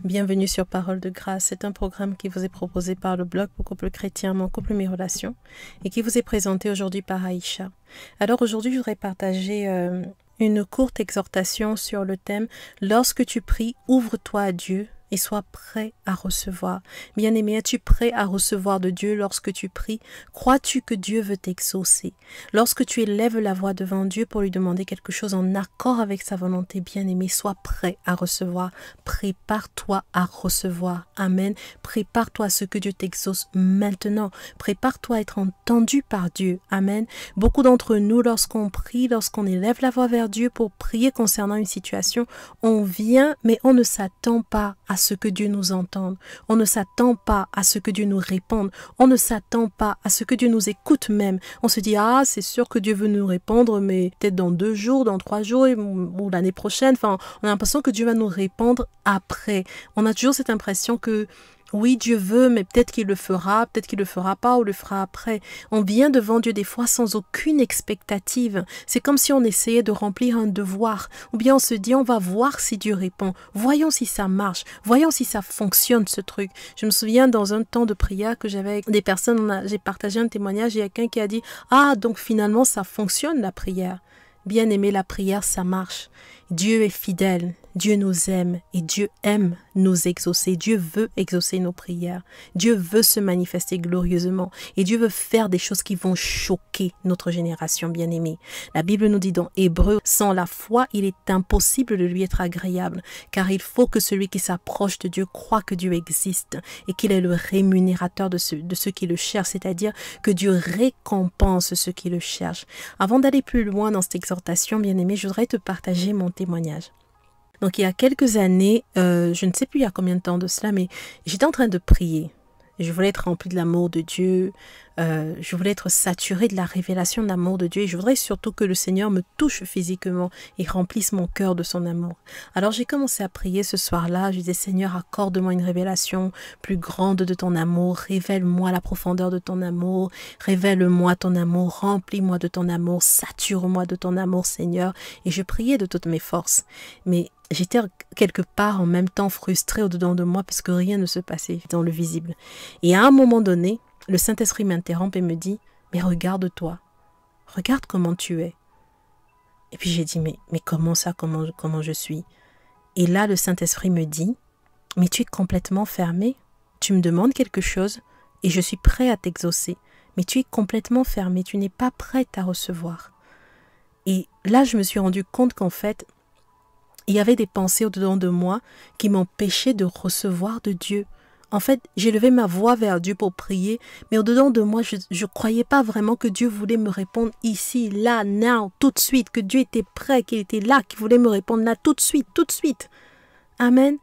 Bienvenue sur Parole de Grâce. C'est un programme qui vous est proposé par le blog pour couple chrétien, Mon couple, mes relations, et qui vous est présenté aujourd'hui par Aïcha. Alors aujourd'hui, je voudrais partager une courte exhortation sur le thème « Lorsque tu pries, ouvre-toi à Dieu ». Et sois prêt à recevoir. Bien-aimé, es-tu prêt à recevoir de Dieu lorsque tu pries? Crois-tu que Dieu veut t'exaucer? Lorsque tu élèves la voix devant Dieu pour lui demander quelque chose en accord avec sa volonté, bien-aimé, sois prêt à recevoir. Prépare-toi à recevoir. Amen. Prépare-toi à ce que Dieu t'exauce maintenant. Prépare-toi à être entendu par Dieu. Amen. Beaucoup d'entre nous, lorsqu'on prie, lorsqu'on élève la voix vers Dieu pour prier concernant une situation, on vient, mais on ne s'attend pas à ce que Dieu nous entende. On ne s'attend pas à ce que Dieu nous réponde. On ne s'attend pas à ce que Dieu nous écoute même. On se dit, ah, c'est sûr que Dieu veut nous répondre, mais peut-être dans 2 jours, dans 3 jours ou l'année prochaine. Enfin, on a l'impression que Dieu va nous répondre après. On a toujours cette impression que oui, Dieu veut, mais peut-être qu'il le fera pas ou le fera après. On vient devant Dieu des fois sans aucune expectative. C'est comme si on essayait de remplir un devoir. Ou bien on se dit, on va voir si Dieu répond. Voyons si ça marche. Voyons si ça fonctionne, ce truc. Je me souviens dans un temps de prière que j'avais avec des personnes, j'ai partagé un témoignage, il y a quelqu'un qui a dit, ah, donc finalement ça fonctionne la prière. Bien aimé, la prière, ça marche. Dieu est fidèle, Dieu nous aime et Dieu aime nous exaucer. Dieu veut exaucer nos prières. Dieu veut se manifester glorieusement et Dieu veut faire des choses qui vont choquer notre génération bien-aimée. La Bible nous dit dans Hébreux, sans la foi, il est impossible de lui être agréable, car il faut que celui qui s'approche de Dieu croit que Dieu existe et qu'il est le rémunérateur de ceux qui le cherchent, c'est-à-dire que Dieu récompense ceux qui le cherchent. Avant d'aller plus loin dans cette exhortation, bien-aimée, je voudrais te partager mon témoignage. Donc il y a quelques années, je ne sais plus il y a combien de temps de cela, mais j'étais en train de prier. Je voulais être remplie de l'amour de Dieu, je voulais être saturée de la révélation de l'amour de Dieu et je voudrais surtout que le Seigneur me touche physiquement et remplisse mon cœur de son amour. Alors j'ai commencé à prier ce soir-là, je disais Seigneur, accorde-moi une révélation plus grande de ton amour, révèle-moi la profondeur de ton amour, révèle-moi ton amour, remplis-moi de ton amour, sature-moi de ton amour Seigneur. Et je priais de toutes mes forces, mais j'étais quelque part en même temps frustrée au-dedans de moi parce que rien ne se passait dans le visible. Et à un moment donné, le Saint-Esprit m'interrompt et me dit « Mais regarde-toi, regarde comment tu es. » Et puis j'ai dit « Mais comment ça, comment je suis ?» Et là, le Saint-Esprit me dit « Mais tu es complètement fermé. Tu me demandes quelque chose et je suis prêt à t'exaucer. Mais tu es complètement fermé, tu n'es pas prête à recevoir. » Et là, je me suis rendu compte qu'en fait, il y avait des pensées au-dedans de moi qui m'empêchaient de recevoir de Dieu. En fait, j'ai levé ma voix vers Dieu pour prier, mais au-dedans de moi, je ne croyais pas vraiment que Dieu voulait me répondre ici, là, now, tout de suite, que Dieu était prêt, qu'il était là, qu'il voulait me répondre là, tout de suite, tout de suite. Amen.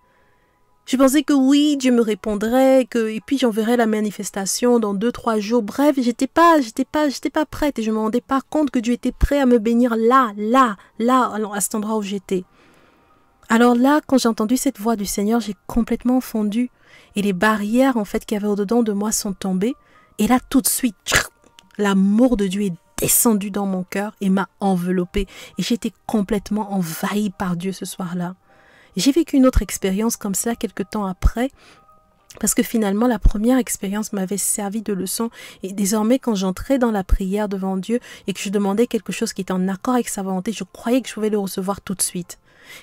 Je pensais que oui, Dieu me répondrait, et puis j'enverrais la manifestation dans 2-3 jours. Bref, j'étais pas prête et je me rendais pas compte que Dieu était prêt à me bénir là, à cet endroit où j'étais. Alors là, quand j'ai entendu cette voix du Seigneur, j'ai complètement fondu. Et les barrières, en fait, qu'il y avait au-dedans de moi sont tombées. Et là, tout de suite, l'amour de Dieu est descendu dans mon cœur et m'a enveloppée. Et j'étais complètement envahie par Dieu ce soir-là. J'ai vécu une autre expérience comme ça quelques temps après. Parce que finalement, la première expérience m'avait servi de leçon. Et désormais, quand j'entrais dans la prière devant Dieu et que je demandais quelque chose qui était en accord avec sa volonté, je croyais que je pouvais le recevoir tout de suite.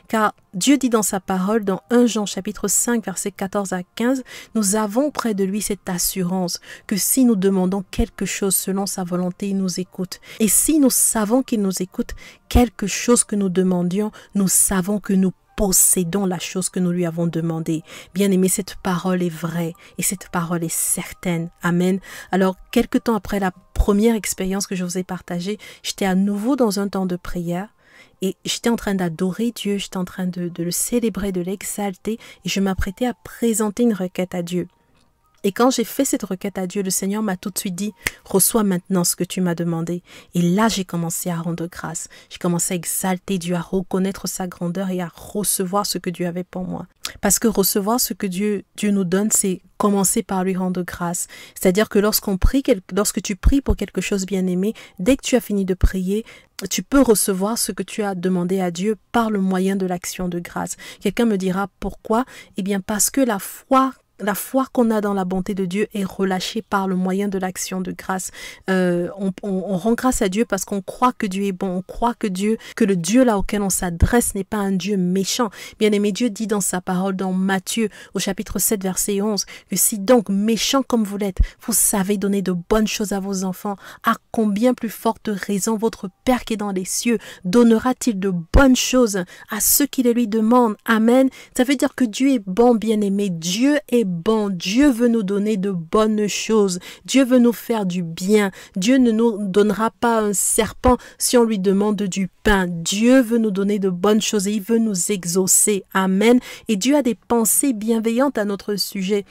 Car Dieu dit dans sa parole, dans 1 Jean chapitre 5, versets 14 à 15, nous avons près de lui cette assurance que si nous demandons quelque chose selon sa volonté, il nous écoute. Et si nous savons qu'il nous écoute, quelque chose que nous demandions, nous savons que nous possédons la chose que nous lui avons demandée. Bien-aimé, cette parole est vraie et cette parole est certaine. Amen. Alors, quelque temps après la première expérience que je vous ai partagée, j'étais à nouveau dans un temps de prière. Et j'étais en train d'adorer Dieu, j'étais en train de le célébrer, de l'exalter et je m'apprêtais à présenter une requête à Dieu. Et quand j'ai fait cette requête à Dieu, le Seigneur m'a tout de suite dit « Reçois maintenant ce que tu m'as demandé ». Et là, j'ai commencé à rendre grâce. J'ai commencé à exalter Dieu, à reconnaître sa grandeur et à recevoir ce que Dieu avait pour moi. Parce que recevoir ce que Dieu nous donne, c'est commencer par lui rendre grâce. C'est-à-dire que lorsque tu pries pour quelque chose bien-aimé, dès que tu as fini de prier, tu peux recevoir ce que tu as demandé à Dieu par le moyen de l'action de grâce. Quelqu'un me dira pourquoi? Eh bien parce que la foi qu'on a dans la bonté de Dieu est relâchée par le moyen de l'action de grâce. On rend grâce à Dieu parce qu'on croit que Dieu est bon. On croit que le Dieu là auquel on s'adresse n'est pas un Dieu méchant. Bien aimé, Dieu dit dans sa parole dans Matthieu au chapitre 7 verset 11 que si donc méchant comme vous l'êtes, vous savez donner de bonnes choses à vos enfants, à combien plus forte raison votre Père qui est dans les cieux donnera-t-il de bonnes choses à ceux qui les lui demandent. Amen. Ça veut dire que Dieu est bon, bien aimé. Dieu est bon, Dieu veut nous donner de bonnes choses, Dieu veut nous faire du bien, Dieu ne nous donnera pas un serpent si on lui demande du pain, Dieu veut nous donner de bonnes choses et il veut nous exaucer, amen, et Dieu a des pensées bienveillantes à notre sujet.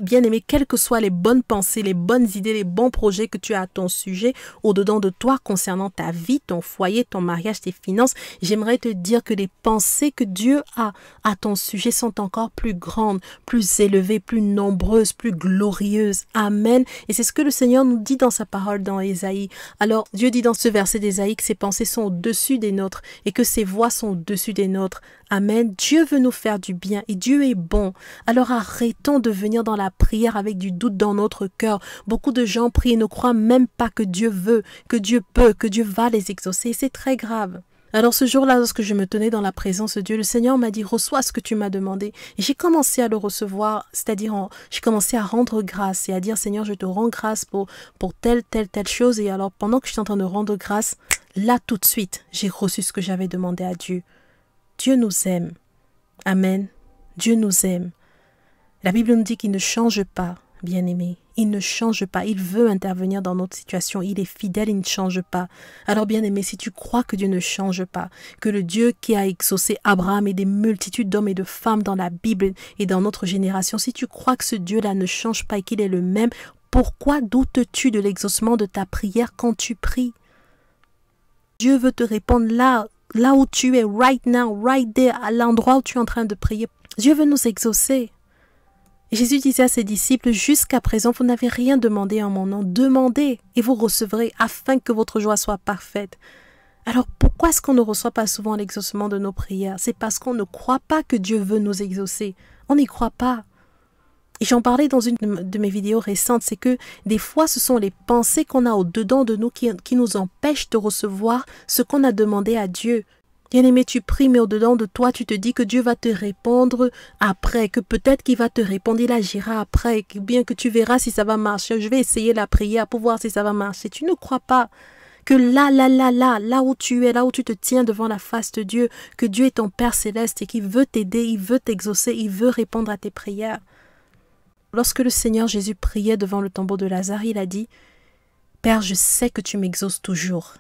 Bien-aimé, quelles que soient les bonnes pensées, les bonnes idées, les bons projets que tu as à ton sujet, au-dedans de toi, concernant ta vie, ton foyer, ton mariage, tes finances, j'aimerais te dire que les pensées que Dieu a à ton sujet sont encore plus grandes, plus élevées, plus nombreuses, plus glorieuses. Amen. Et c'est ce que le Seigneur nous dit dans sa parole dans Ésaïe. Alors, Dieu dit dans ce verset d'Ésaïe que ses pensées sont au-dessus des nôtres et que ses voies sont au-dessus des nôtres. Amen. Dieu veut nous faire du bien et Dieu est bon. Alors arrêtons de venir dans la prière avec du doute dans notre cœur. Beaucoup de gens prient et ne croient même pas que Dieu veut, que Dieu peut, que Dieu va les exaucer. C'est très grave. Alors ce jour-là, lorsque je me tenais dans la présence de Dieu, le Seigneur m'a dit « Reçois ce que tu m'as demandé ». Et j'ai commencé à le recevoir, c'est-à-dire j'ai commencé à rendre grâce et à dire « Seigneur, je te rends grâce pour telle chose ». Et alors pendant que je suis en train de rendre grâce, là tout de suite, j'ai reçu ce que j'avais demandé à Dieu. Dieu nous aime. Amen. Dieu nous aime. La Bible nous dit qu'il ne change pas, bien-aimé. Il ne change pas. Il veut intervenir dans notre situation. Il est fidèle, il ne change pas. Alors, bien-aimé, si tu crois que Dieu ne change pas, que le Dieu qui a exaucé Abraham et des multitudes d'hommes et de femmes dans la Bible et dans notre génération, si tu crois que ce Dieu-là ne change pas et qu'il est le même, pourquoi doutes-tu de l'exaucement de ta prière quand tu pries? Dieu veut te répondre là où tu es, right now, right there, à l'endroit où tu es en train de prier. Dieu veut nous exaucer. Et Jésus disait à ses disciples, jusqu'à présent, vous n'avez rien demandé en mon nom. Demandez et vous recevrez afin que votre joie soit parfaite. Alors pourquoi est-ce qu'on ne reçoit pas souvent l'exaucement de nos prières? C'est parce qu'on ne croit pas que Dieu veut nous exaucer. On n'y croit pas. Et j'en parlais dans une de mes vidéos récentes, c'est que des fois ce sont les pensées qu'on a au-dedans de nous qui nous empêchent de recevoir ce qu'on a demandé à Dieu. Bien-aimé, tu pries, mais au-dedans de toi, tu te dis que Dieu va te répondre après, que peut-être qu'il va te répondre, il agira après, que bien que tu verras si ça va marcher. Je vais essayer la prière pour voir si ça va marcher. Tu ne crois pas que là où tu es, là où tu te tiens devant la face de Dieu, que Dieu est ton Père céleste et qu'il veut t'aider, il veut t'exaucer, il veut répondre à tes prières. Lorsque le Seigneur Jésus priait devant le tombeau de Lazare, il a dit « Père, je sais que tu m'exauces toujours. »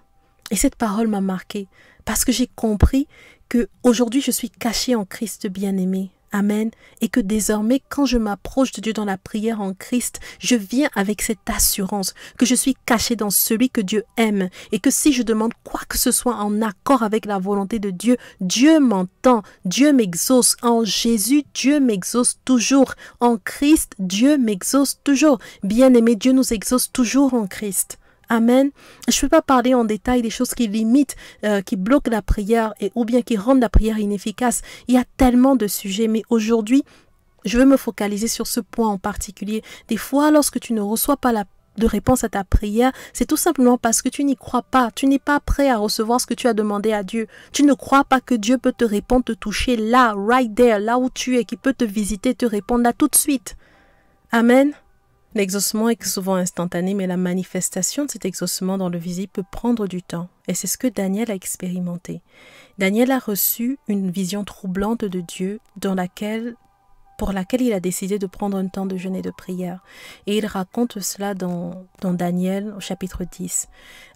Et cette parole m'a marquée parce que j'ai compris que aujourd'hui je suis cachée en Christ bien-aimé. Amen. Et que désormais, quand je m'approche de Dieu dans la prière en Christ, je viens avec cette assurance que je suis cachée dans celui que Dieu aime et que si je demande quoi que ce soit en accord avec la volonté de Dieu, Dieu m'entend, Dieu m'exauce. En Jésus, Dieu m'exauce toujours. En Christ, Dieu m'exauce toujours. Bien-aimé, Dieu nous exauce toujours en Christ. Amen. Je ne peux pas parler en détail des choses qui limitent, qui bloquent la prière ou bien qui rendent la prière inefficace. Il y a tellement de sujets, mais aujourd'hui, je veux me focaliser sur ce point en particulier. Des fois, lorsque tu ne reçois pas de réponse à ta prière, c'est tout simplement parce que tu n'y crois pas. Tu n'es pas prêt à recevoir ce que tu as demandé à Dieu. Tu ne crois pas que Dieu peut te répondre, te toucher là, right there, là où tu es, qui peut te visiter, te répondre là tout de suite. Amen. L'exaucement est souvent instantané, mais la manifestation de cet exaucement dans le visible peut prendre du temps. Et c'est ce que Daniel a expérimenté. Daniel a reçu une vision troublante de Dieu pour laquelle il a décidé de prendre un temps de jeûne et de prière. Et il raconte cela dans Daniel au chapitre 10.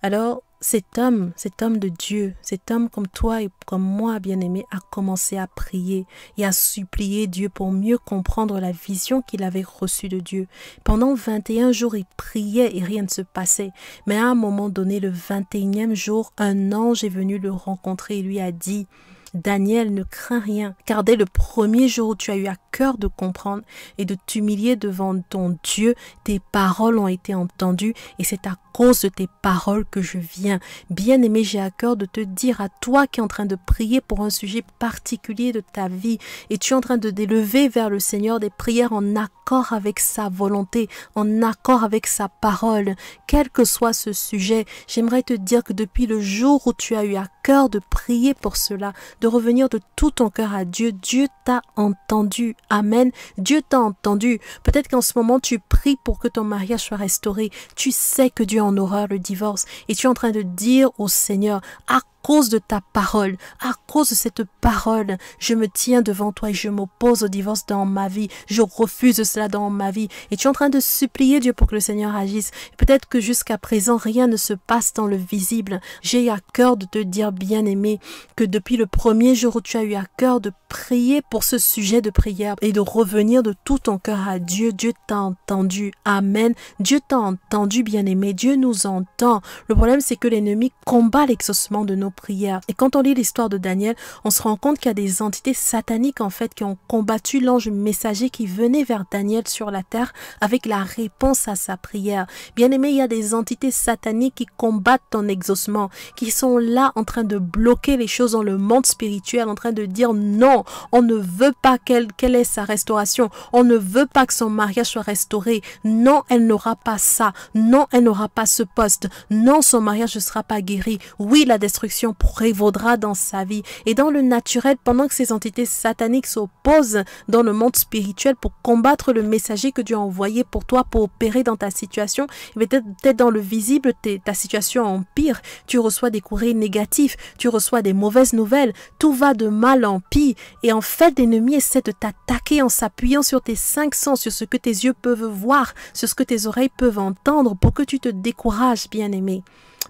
Alors, cet homme de Dieu, cet homme comme toi et comme moi, bien-aimé, a commencé à prier et à supplier Dieu pour mieux comprendre la vision qu'il avait reçue de Dieu. Pendant 21 jours, il priait et rien ne se passait. Mais à un moment donné, le 21e jour, un ange est venu le rencontrer et lui a dit Daniel, ne crains rien, car dès le premier jour où tu as eu à cœur de comprendre et de t'humilier devant ton Dieu, tes paroles ont été entendues et c'est à cause de tes paroles que je viens. Bien-aimé, j'ai à cœur de te dire à toi qui es en train de prier pour un sujet particulier de ta vie et tu es en train de d'élever vers le Seigneur des prières en accord avec sa volonté, en accord avec sa parole. Quel que soit ce sujet, j'aimerais te dire que depuis le jour où tu as eu à cœur de prier pour cela, de revenir de tout ton cœur à Dieu, Dieu t'a entendu. Amen. Dieu t'a entendu. Peut-être qu'en ce moment, tu pries pour que ton mariage soit restauré. Tu sais que Dieu a en horreur le divorce et tu es en train de dire au Seigneur, à cause de ta parole, à cause de cette parole, je me tiens devant toi et je m'oppose au divorce dans ma vie. Je refuse cela dans ma vie. Et tu es en train de supplier Dieu pour que le Seigneur agisse. Peut-être que jusqu'à présent, rien ne se passe dans le visible. J'ai à cœur de te dire, bien-aimé, que depuis le premier jour où tu as eu à cœur de prier pour ce sujet de prière et de revenir de tout ton cœur à Dieu, Dieu t'a entendu. Amen. Dieu t'a entendu, bien-aimé. Dieu nous entend. Le problème, c'est que l'ennemi combat l'exaucement de nos prières. Et quand on lit l'histoire de Daniel, on se rend compte qu'il y a des entités sataniques en fait qui ont combattu l'ange messager qui venait vers Daniel sur la terre avec la réponse à sa prière. Bien-aimé, il y a des entités sataniques qui combattent ton exaucement, qui sont là en train de bloquer les choses dans le monde spirituel, en train de dire non, on ne veut pas quelle est sa restauration, on ne veut pas que son mariage soit restauré, non, elle n'aura pas ça, non, elle n'aura pas ce poste, non, son mariage ne sera pas guéri, oui, la destruction prévaudra dans sa vie. Et dans le naturel, pendant que ces entités sataniques s'opposent dans le monde spirituel pour combattre le messager que Dieu a envoyé pour toi, pour opérer dans ta situation, peut-être dans le visible, ta situation empire, tu reçois des courriers négatifs, tu reçois des mauvaises nouvelles, tout va de mal en pis. Et en fait, l'ennemi essaie de t'attaquer en s'appuyant sur tes 5 sens, sur ce que tes yeux peuvent voir, sur ce que tes oreilles peuvent entendre, pour que tu te décourages, bien-aimé.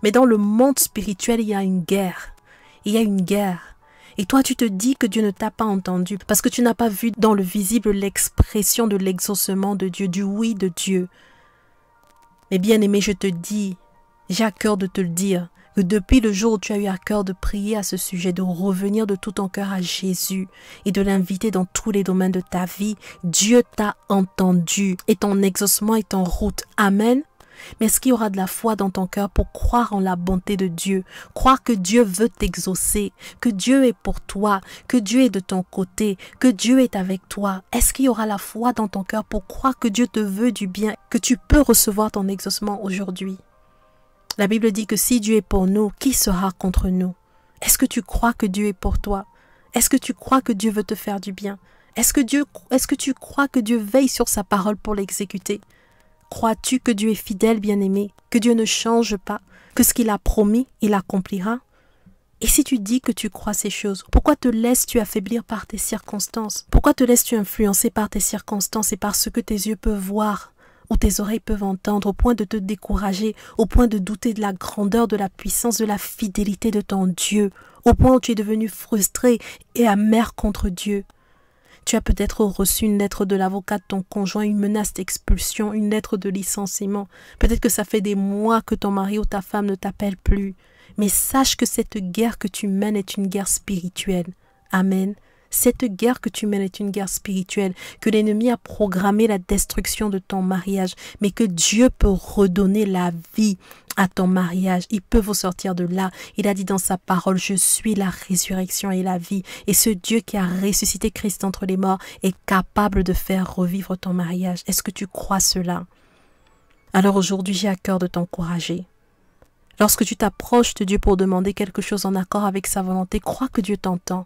Mais dans le monde spirituel, il y a une guerre. Il y a une guerre. Et toi, tu te dis que Dieu ne t'a pas entendu parce que tu n'as pas vu dans le visible l'expression de l'exaucement de Dieu, du oui de Dieu. Mais bien-aimé, je te dis, j'ai à cœur de te le dire, que depuis le jour où tu as eu à cœur de prier à ce sujet, de revenir de tout ton cœur à Jésus et de l'inviter dans tous les domaines de ta vie, Dieu t'a entendu et ton exaucement est en route. Amen. Mais est-ce qu'il y aura de la foi dans ton cœur pour croire en la bonté de Dieu, croire que Dieu veut t'exaucer, que Dieu est pour toi, que Dieu est de ton côté, que Dieu est avec toi? Est-ce qu'il y aura la foi dans ton cœur pour croire que Dieu te veut du bien, que tu peux recevoir ton exaucement aujourd'hui? La Bible dit que si Dieu est pour nous, qui sera contre nous? Est-ce que tu crois que Dieu est pour toi? Est-ce que tu crois que Dieu veut te faire du bien? Est-ce que tu crois que Dieu veille sur sa parole pour l'exécuter? Crois-tu que Dieu est fidèle, bien-aimé, que Dieu ne change pas, que ce qu'il a promis, il accomplira? Et si tu dis que tu crois ces choses, pourquoi te laisses-tu affaiblir par tes circonstances? Pourquoi te laisses-tu influencer par tes circonstances et par ce que tes yeux peuvent voir ou tes oreilles peuvent entendre, au point de te décourager, au point de douter de la grandeur, de la puissance, de la fidélité de ton Dieu, au point où tu es devenu frustré et amer contre Dieu? Tu as peut-être reçu une lettre de l'avocat de ton conjoint, une menace d'expulsion, une lettre de licenciement. Peut-être que ça fait des mois que ton mari ou ta femme ne t'appelle plus. Mais sache que cette guerre que tu mènes est une guerre spirituelle. Amen. Cette guerre que tu mènes est une guerre spirituelle, que l'ennemi a programmé la destruction de ton mariage, mais que Dieu peut redonner la vie à ton mariage. Il peut vous sortir de là. Il a dit dans sa parole, je suis la résurrection et la vie. Et ce Dieu qui a ressuscité Christ entre les morts est capable de faire revivre ton mariage. Est-ce que tu crois cela? Alors aujourd'hui, j'ai à cœur de t'encourager. Lorsque tu t'approches de Dieu pour demander quelque chose en accord avec sa volonté, crois que Dieu t'entend.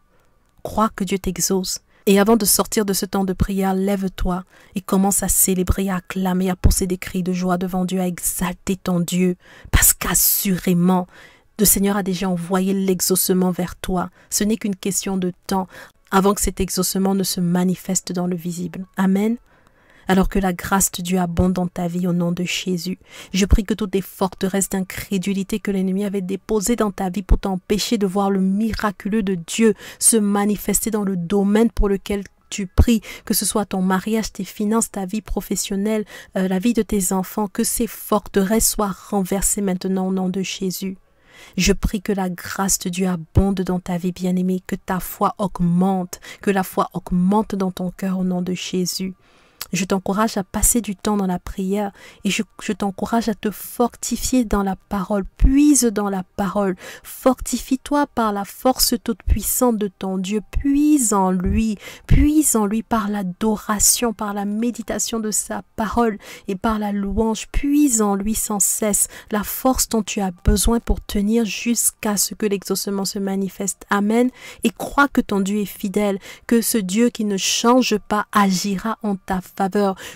Crois que Dieu t'exauce. Et avant de sortir de ce temps de prière, lève-toi et commence à célébrer, à acclamer, à pousser des cris de joie devant Dieu, à exalter ton Dieu. Parce qu'assurément, le Seigneur a déjà envoyé l'exaucement vers toi. Ce n'est qu'une question de temps avant que cet exaucement ne se manifeste dans le visible. Amen. Alors que la grâce de Dieu abonde dans ta vie au nom de Jésus. Je prie que toutes les forteresses d'incrédulité que l'ennemi avait déposées dans ta vie pour t'empêcher de voir le miraculeux de Dieu se manifester dans le domaine pour lequel tu pries, que ce soit ton mariage, tes finances, ta vie professionnelle, la vie de tes enfants, que ces forteresses soient renversées maintenant au nom de Jésus. Je prie que la grâce de Dieu abonde dans ta vie, bien-aimée, que ta foi augmente, que la foi augmente dans ton cœur au nom de Jésus. Je t'encourage à passer du temps dans la prière et je t'encourage à te fortifier dans la parole. Puise dans la parole. Fortifie-toi par la force toute puissante de ton Dieu. Puise en lui par l'adoration, par la méditation de sa parole et par la louange. Puise en lui sans cesse la force dont tu as besoin pour tenir jusqu'à ce que l'exaucement se manifeste. Amen. Et crois que ton Dieu est fidèle, que ce Dieu qui ne change pas agira en ta faveur.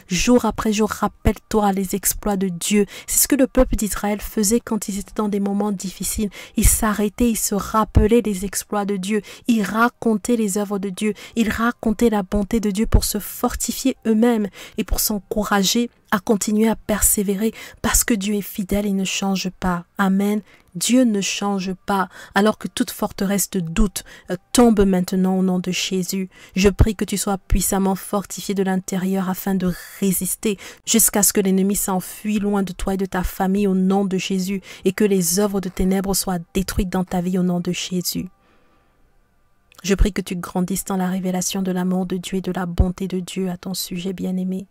Jour après jour, rappelle-toi les exploits de Dieu. C'est ce que le peuple d'Israël faisait quand ils étaient dans des moments difficiles. Ils s'arrêtaient, ils se rappelaient les exploits de Dieu. Ils racontaient les œuvres de Dieu. Ils racontaient la bonté de Dieu pour se fortifier eux-mêmes et pour s'encourager à continuer à persévérer parce que Dieu est fidèle et ne change pas. Amen. Dieu ne change pas, alors que toute forteresse de doute tombe maintenant au nom de Jésus. Je prie que tu sois puissamment fortifié de l'intérieur afin de résister jusqu'à ce que l'ennemi s'enfuit loin de toi et de ta famille au nom de Jésus et que les œuvres de ténèbres soient détruites dans ta vie au nom de Jésus. Je prie que tu grandisses dans la révélation de l'amour de Dieu et de la bonté de Dieu à ton sujet bien-aimé.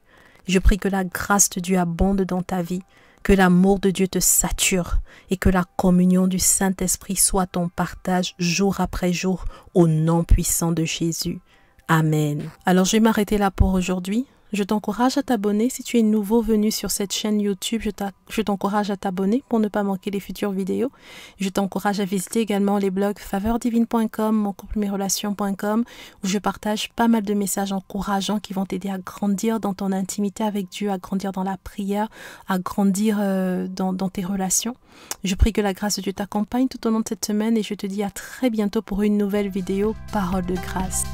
Je prie que la grâce de Dieu abonde dans ta vie, que l'amour de Dieu te sature et que la communion du Saint-Esprit soit ton partage jour après jour au nom puissant de Jésus. Amen. Alors je vais m'arrêter là pour aujourd'hui. Je t'encourage à t'abonner. Si tu es nouveau venu sur cette chaîne YouTube, je t'encourage à t'abonner pour ne pas manquer les futures vidéos. Je t'encourage à visiter également les blogs faveurdivine.com, moncouplemisrelations.com où je partage pas mal de messages encourageants qui vont t'aider à grandir dans ton intimité avec Dieu, à grandir dans la prière, à grandir dans tes relations. Je prie que la grâce de Dieu t'accompagne tout au long de cette semaine et je te dis à très bientôt pour une nouvelle vidéo Parole de grâce.